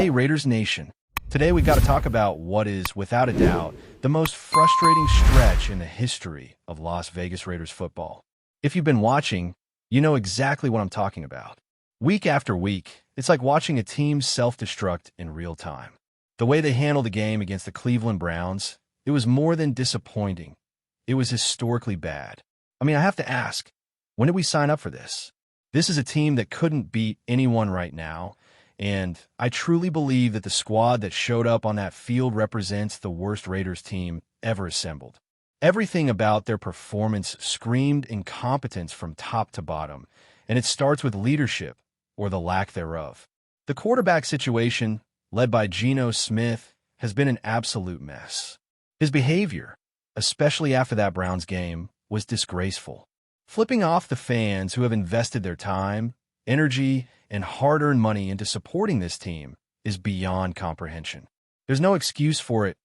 Hey Raiders Nation, today we got to talk about what is, without a doubt, the most frustrating stretch in the history of Las Vegas Raiders football. If you've been watching, you know exactly what I'm talking about. Week after week, it's like watching a team self-destruct in real time. The way they handled the game against the Cleveland Browns, it was more than disappointing. It was historically bad. I mean, I have to ask, when did we sign up for this? This is a team that couldn't beat anyone right now, and I truly believe that the squad that showed up on that field represents the worst Raiders team ever assembled. Everything about their performance screamed incompetence from top to bottom, and it starts with leadership, or the lack thereof. The quarterback situation, led by Geno Smith, has been an absolute mess. His behavior, especially after that Browns game, was disgraceful. Flipping off the fans who have invested their time, energy, and hard-earned money into supporting this team is beyond comprehension. There's no excuse for it,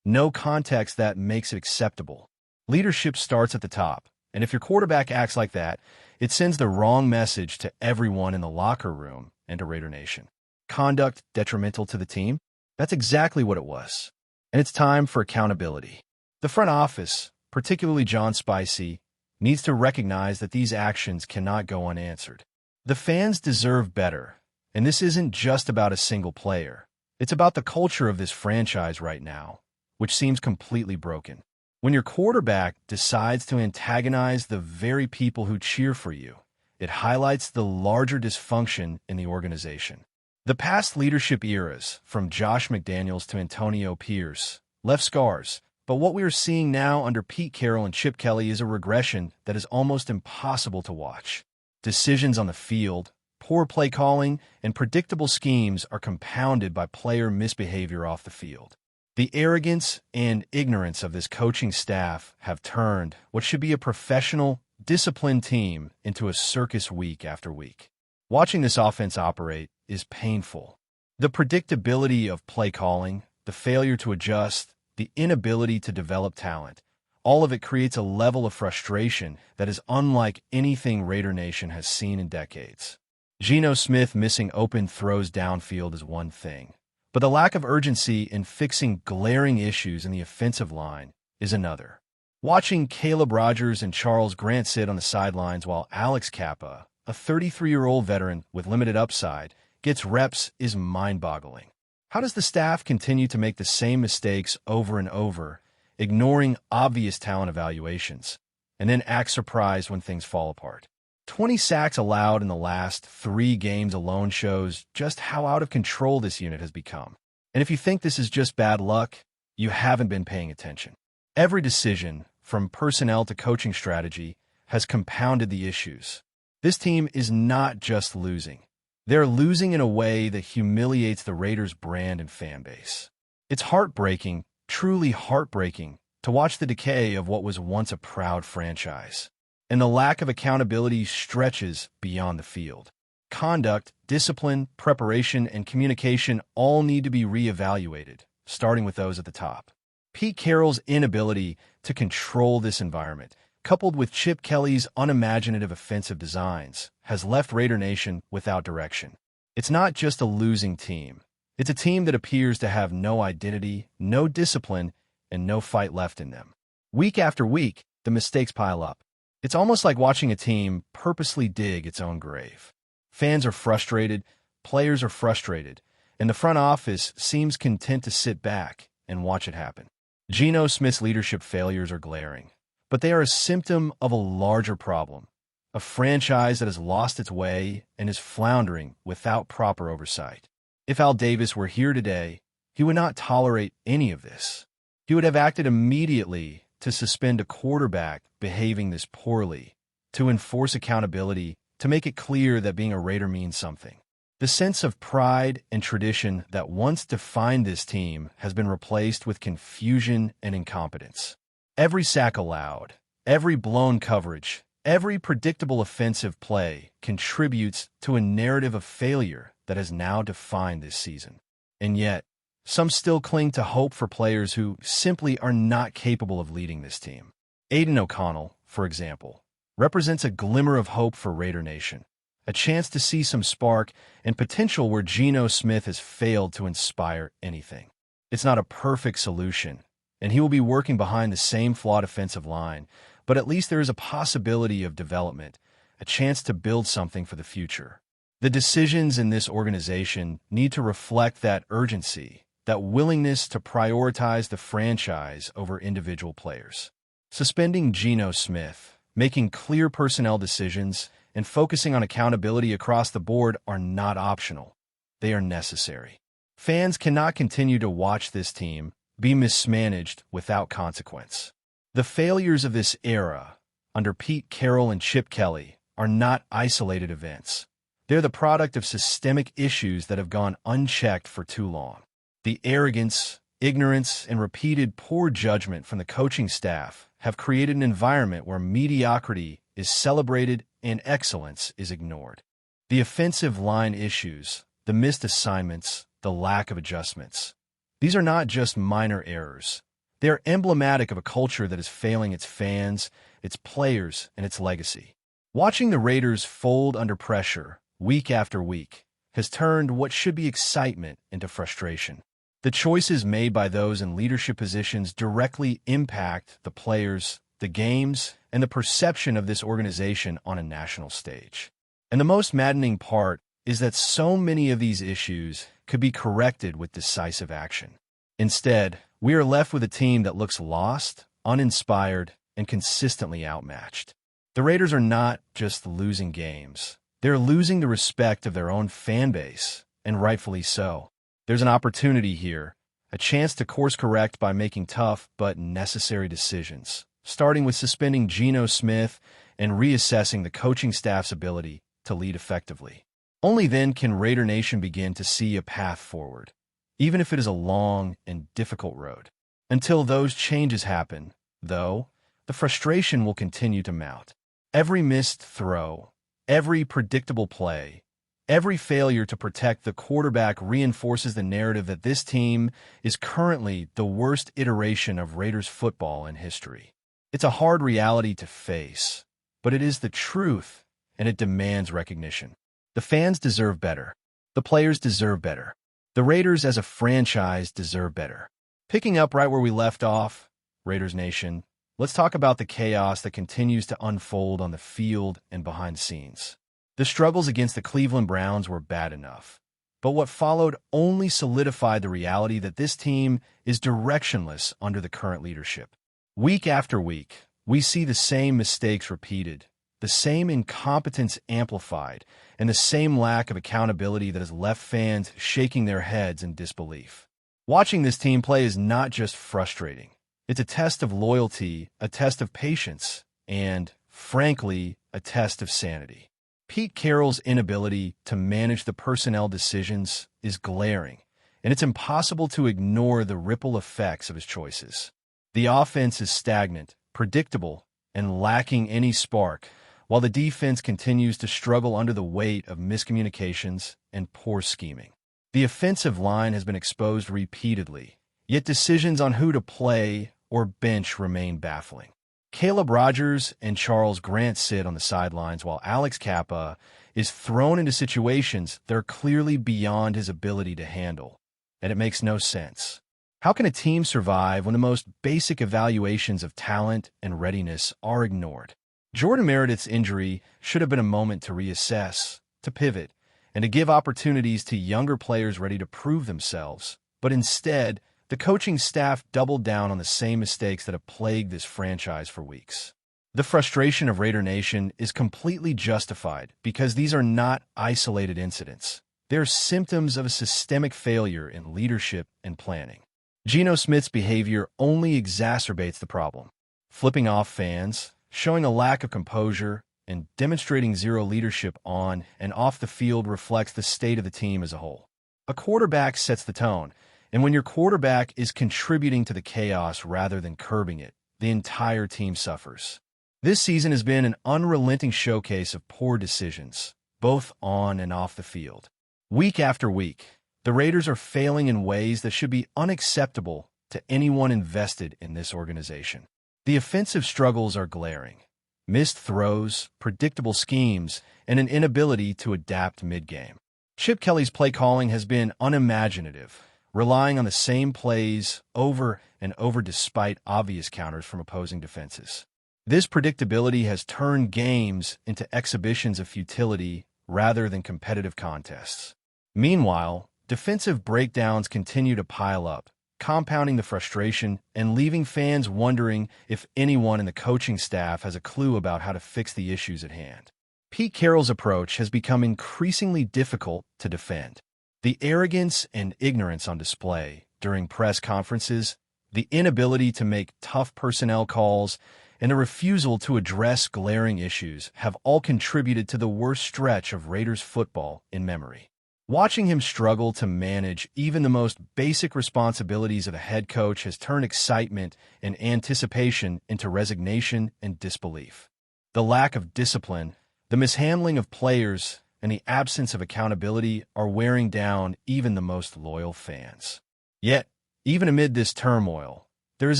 no context that makes it acceptable. Leadership starts at the top, and if your quarterback acts like that, it sends the wrong message to everyone in the locker room and to Raider Nation. Conduct detrimental to the team? That's exactly what it was. And it's time for accountability. The front office, particularly John Spicy, needs to recognize that these actions cannot go unanswered. The fans deserve better, and this isn't just about a single player. It's about the culture of this franchise right now, which seems completely broken. When your quarterback decides to antagonize the very people who cheer for you, it highlights the larger dysfunction in the organization. The past leadership eras, from Josh McDaniels to Antonio Pierce, left scars, but what we are seeing now under Pete Carroll and Chip Kelly is a regression that is almost impossible to watch. Decisions on the field, poor play calling, and predictable schemes are compounded by player misbehavior off the field. The arrogance and ignorance of this coaching staff have turned what should be a professional, disciplined team into a circus week after week. Watching this offense operate is painful. The predictability of play calling, the failure to adjust, the inability to develop talent, all of it creates a level of frustration that is unlike anything Raider Nation has seen in decades. Geno Smith missing open throws downfield is one thing, but the lack of urgency in fixing glaring issues in the offensive line is another. Watching Caleb Rogers and Charles Grant sit on the sidelines while Alex Kappa, a 33-year-old veteran with limited upside, gets reps is mind-boggling. How does the staff continue to make the same mistakes over and over, ignoring obvious talent evaluations, and then act surprised when things fall apart? 20 sacks allowed in the last 3 games alone shows just how out of control this unit has become. And if you think this is just bad luck, you haven't been paying attention. Every decision, from personnel to coaching strategy, has compounded the issues. This team is not just losing. They're losing in a way that humiliates the Raiders' brand and fan base. It's heartbreaking, truly heartbreaking, to watch the decay of what was once a proud franchise. And the lack of accountability stretches beyond the field. Conduct, discipline, preparation, and communication all need to be reevaluated, starting with those at the top. Pete Carroll's inability to control this environment, coupled with Chip Kelly's unimaginative offensive designs, has left Raider Nation without direction. It's not just a losing team. It's a team that appears to have no identity, no discipline, and no fight left in them. Week after week, the mistakes pile up. It's almost like watching a team purposely dig its own grave. Fans are frustrated, players are frustrated, and the front office seems content to sit back and watch it happen. Geno Smith's leadership failures are glaring, but they are a symptom of a larger problem, a franchise that has lost its way and is floundering without proper oversight. If Al Davis were here today, he would not tolerate any of this. He would have acted immediately to suspend a quarterback behaving this poorly, to enforce accountability, to make it clear that being a Raider means something. The sense of pride and tradition that once defined this team has been replaced with confusion and incompetence. Every sack allowed, every blown coverage, every predictable offensive play contributes to a narrative of failure that has now defined this season. And yet, some still cling to hope for players who simply are not capable of leading this team. Aiden O'Connell, for example, represents a glimmer of hope for Raider Nation. a chance to see some spark and potential where Geno Smith has failed to inspire anything. It's not a perfect solution, and he will be working behind the same flawed offensive line, but at least there is a possibility of development, a chance to build something for the future. The decisions in this organization need to reflect that urgency, that willingness to prioritize the franchise over individual players. Suspending Geno Smith, making clear personnel decisions, and focusing on accountability across the board are not optional. They are necessary. Fans cannot continue to watch this team be mismanaged without consequence. The failures of this era, under Pete Carroll and Chip Kelly, are not isolated events. They're the product of systemic issues that have gone unchecked for too long. The arrogance, ignorance, and repeated poor judgment from the coaching staff have created an environment where mediocrity is celebrated and excellence is ignored. The offensive line issues, the missed assignments, the lack of adjustments. These are not just minor errors. They are emblematic of a culture that is failing its fans, its players, and its legacy. Watching the Raiders fold under pressure, week after week, has turned what should be excitement into frustration. The choices made by those in leadership positions directly impact the players, the games, and the perception of this organization on a national stage. And the most maddening part is that so many of these issues could be corrected with decisive action. Instead, we are left with a team that looks lost, uninspired, and consistently outmatched. The Raiders are not just losing games. They're losing the respect of their own fan base, and rightfully so. There's an opportunity here, a chance to course correct by making tough but necessary decisions, starting with suspending Geno Smith and reassessing the coaching staff's ability to lead effectively. Only then can Raider Nation begin to see a path forward, even if it is a long and difficult road. Until those changes happen, though, the frustration will continue to mount. Every missed throw, every predictable play, every failure to protect the quarterback reinforces the narrative that this team is currently the worst iteration of Raiders football in history. It's a hard reality to face, but it is the truth, and it demands recognition. The fans deserve better. The players deserve better. The Raiders as a franchise deserve better. Picking up right where we left off, Raiders Nation, let's talk about the chaos that continues to unfold on the field and behind the scenes. The struggles against the Cleveland Browns were bad enough, but what followed only solidified the reality that this team is directionless under the current leadership. Week after week, we see the same mistakes repeated, the same incompetence amplified, and the same lack of accountability that has left fans shaking their heads in disbelief. Watching this team play is not just frustrating. It's a test of loyalty, a test of patience, and, frankly, a test of sanity. Pete Carroll's inability to manage the personnel decisions is glaring, and it's impossible to ignore the ripple effects of his choices. The offense is stagnant, predictable, and lacking any spark, while the defense continues to struggle under the weight of miscommunications and poor scheming. The offensive line has been exposed repeatedly, yet decisions on who to play or bench remain baffling. Caleb Rogers and Charles Grant sit on the sidelines while Alex Kappa is thrown into situations that are clearly beyond his ability to handle, and it makes no sense. How can a team survive when the most basic evaluations of talent and readiness are ignored? Jordan Meredith's injury should have been a moment to reassess, to pivot, and to give opportunities to younger players ready to prove themselves. But instead, the coaching staff doubled down on the same mistakes that have plagued this franchise for weeks. The frustration of Raider Nation is completely justified because these are not isolated incidents. They're symptoms of a systemic failure in leadership and planning. Geno Smith's behavior only exacerbates the problem. Flipping off fans, showing a lack of composure, and demonstrating zero leadership on and off the field reflects the state of the team as a whole. A quarterback sets the tone, and when your quarterback is contributing to the chaos rather than curbing it, the entire team suffers. This season has been an unrelenting showcase of poor decisions, both on and off the field. Week after week, the Raiders are failing in ways that should be unacceptable to anyone invested in this organization. The offensive struggles are glaring. missed throws, predictable schemes, and an inability to adapt mid-game. Chip Kelly's play calling has been unimaginative, relying on the same plays over and over despite obvious counters from opposing defenses. This predictability has turned games into exhibitions of futility rather than competitive contests. Meanwhile, defensive breakdowns continue to pile up, compounding the frustration and leaving fans wondering if anyone in the coaching staff has a clue about how to fix the issues at hand. Pete Carroll's approach has become increasingly difficult to defend. The arrogance and ignorance on display during press conferences, the inability to make tough personnel calls, and the refusal to address glaring issues have all contributed to the worst stretch of Raiders football in memory. Watching him struggle to manage even the most basic responsibilities of a head coach has turned excitement and anticipation into resignation and disbelief. The lack of discipline, the mishandling of players, and the absence of accountability are wearing down even the most loyal fans. Yet, even amid this turmoil, there is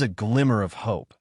a glimmer of hope,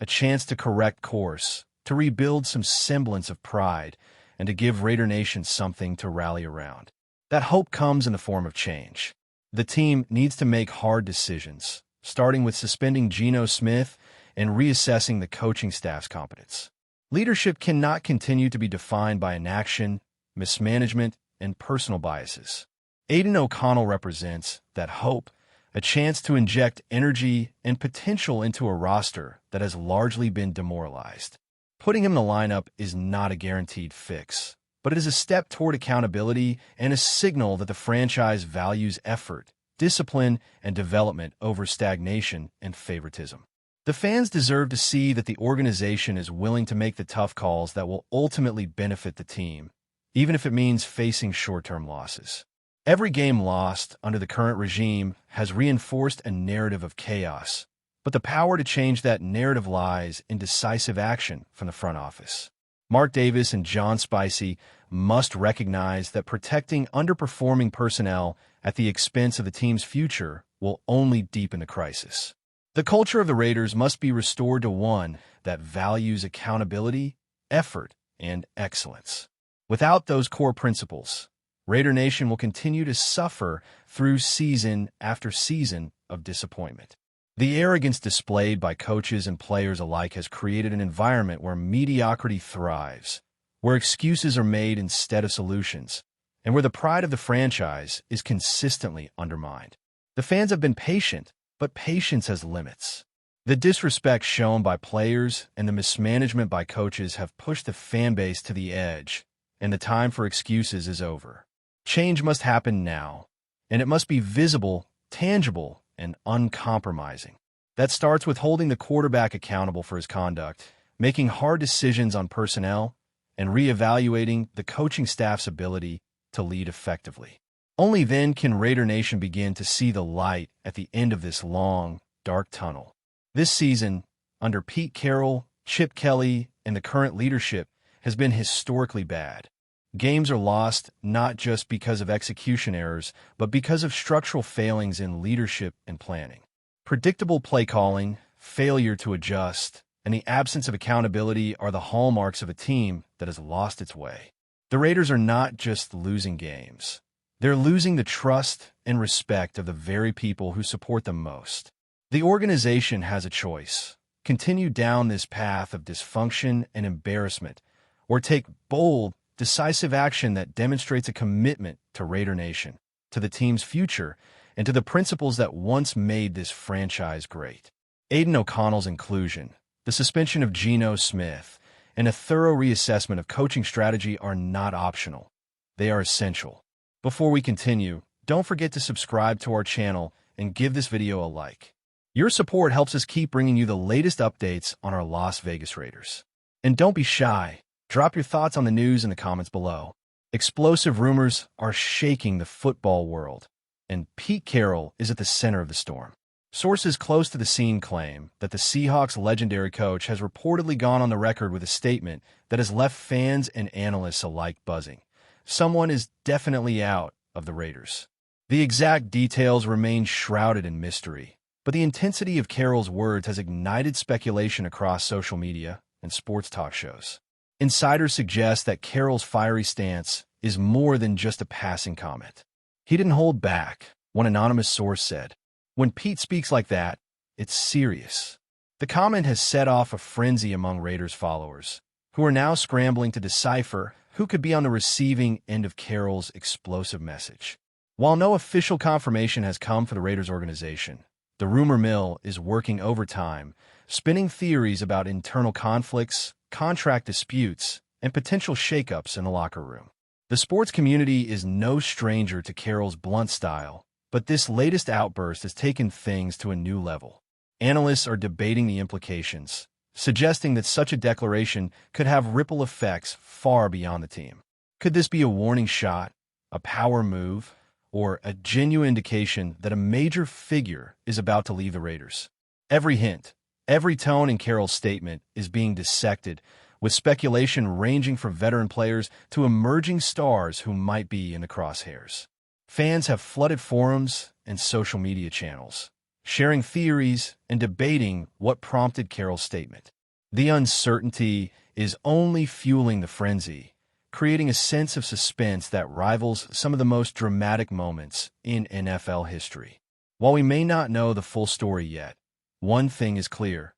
a chance to correct course, to rebuild some semblance of pride, and to give Raider Nation something to rally around. That hope comes in the form of change. The team needs to make hard decisions, starting with suspending Geno Smith and reassessing the coaching staff's competence. Leadership cannot continue to be defined by inaction, mismanagement, and personal biases. Aidan O'Connell represents that hope, a chance to inject energy and potential into a roster that has largely been demoralized. Putting him in the lineup is not a guaranteed fix, but it is a step toward accountability and a signal that the franchise values effort, discipline, and development over stagnation and favoritism. The fans deserve to see that the organization is willing to make the tough calls that will ultimately benefit the team, even if it means facing short-term losses. Every game lost under the current regime has reinforced a narrative of chaos, but the power to change that narrative lies in decisive action from the front office. Mark Davis and John Spicey must recognize that protecting underperforming personnel at the expense of the team's future will only deepen the crisis. The culture of the Raiders must be restored to one that values accountability, effort, and excellence. Without those core principles, Raider Nation will continue to suffer through season after season of disappointment. The arrogance displayed by coaches and players alike has created an environment where mediocrity thrives, where excuses are made instead of solutions, and where the pride of the franchise is consistently undermined. The fans have been patient, but patience has limits. The disrespect shown by players and the mismanagement by coaches have pushed the fan base to the edge, and the time for excuses is over. Change must happen now, and it must be visible, tangible, and uncompromising. That starts with holding the quarterback accountable for his conduct, making hard decisions on personnel, and reevaluating the coaching staff's ability to lead effectively. Only then can Raider Nation begin to see the light at the end of this long, dark tunnel. This season, under Pete Carroll, Chip Kelly, and the current leadership, has been historically bad. Games are lost not just because of execution errors, but because of structural failings in leadership and planning. Predictable play calling, failure to adjust, and the absence of accountability are the hallmarks of a team that has lost its way. The Raiders are not just losing games. They're losing the trust and respect of the very people who support them most. The organization has a choice: continue down this path of dysfunction and embarrassment, or take bold, decisive action that demonstrates a commitment to Raider Nation, to the team's future, and to the principles that once made this franchise great. Aidan O'Connell's inclusion, the suspension of Geno Smith, and a thorough reassessment of coaching strategy are not optional. They are essential. Before we continue, don't forget to subscribe to our channel and give this video a like. Your support helps us keep bringing you the latest updates on our Las Vegas Raiders. And don't be shy. Drop your thoughts on the news in the comments below. Explosive rumors are shaking the football world, and Pete Carroll is at the center of the storm. Sources close to the scene claim that the Seahawks' legendary coach has reportedly gone on the record with a statement that has left fans and analysts alike buzzing. Someone is definitely out of the Raiders. The exact details remain shrouded in mystery, but the intensity of Carroll's words has ignited speculation across social media, and sports talk shows. Insiders suggest that Carroll's fiery stance is more than just a passing comment. He didn't hold back, one anonymous source said. When Pete speaks like that, it's serious. The comment has set off a frenzy among Raiders followers, who are now scrambling to decipher who could be on the receiving end of Carroll's explosive message. While no official confirmation has come for the Raiders organization, the rumor mill is working overtime, spinning theories about internal conflicts, contract disputes, and potential shakeups in the locker room. The sports community is no stranger to Carroll's blunt style, but this latest outburst has taken things to a new level. Analysts are debating the implications, suggesting that such a declaration could have ripple effects far beyond the team. Could this be a warning shot, a power move, or a genuine indication that a major figure is about to leave the Raiders? Every hint, every tone in Carroll's statement is being dissected, with speculation ranging from veteran players to emerging stars who might be in the crosshairs. Fans have flooded forums and social media channels, sharing theories and debating what prompted Carroll's statement. The uncertainty is only fueling the frenzy, creating a sense of suspense that rivals some of the most dramatic moments in NFL history. While we may not know the full story yet, one thing is clear.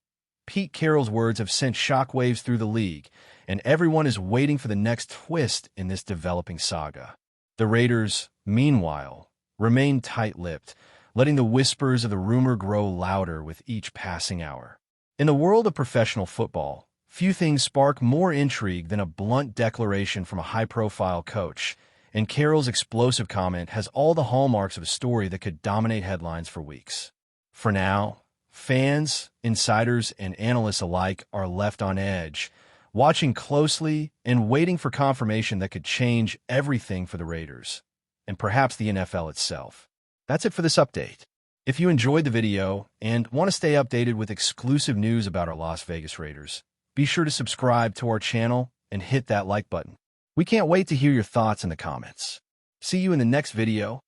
Pete Carroll's words have sent shockwaves through the league, and everyone is waiting for the next twist in this developing saga. The Raiders, meanwhile, remain tight-lipped, letting the whispers of the rumor grow louder with each passing hour. In the world of professional football, few things spark more intrigue than a blunt declaration from a high-profile coach, and Carroll's explosive comment has all the hallmarks of a story that could dominate headlines for weeks. For now, fans, insiders, and analysts alike are left on edge, watching closely and waiting for confirmation that could change everything for the Raiders, and perhaps the NFL itself. That's it for this update. If you enjoyed the video and want to stay updated with exclusive news about our Las Vegas Raiders, be sure to subscribe to our channel and hit that like button. We can't wait to hear your thoughts in the comments. See you in the next video.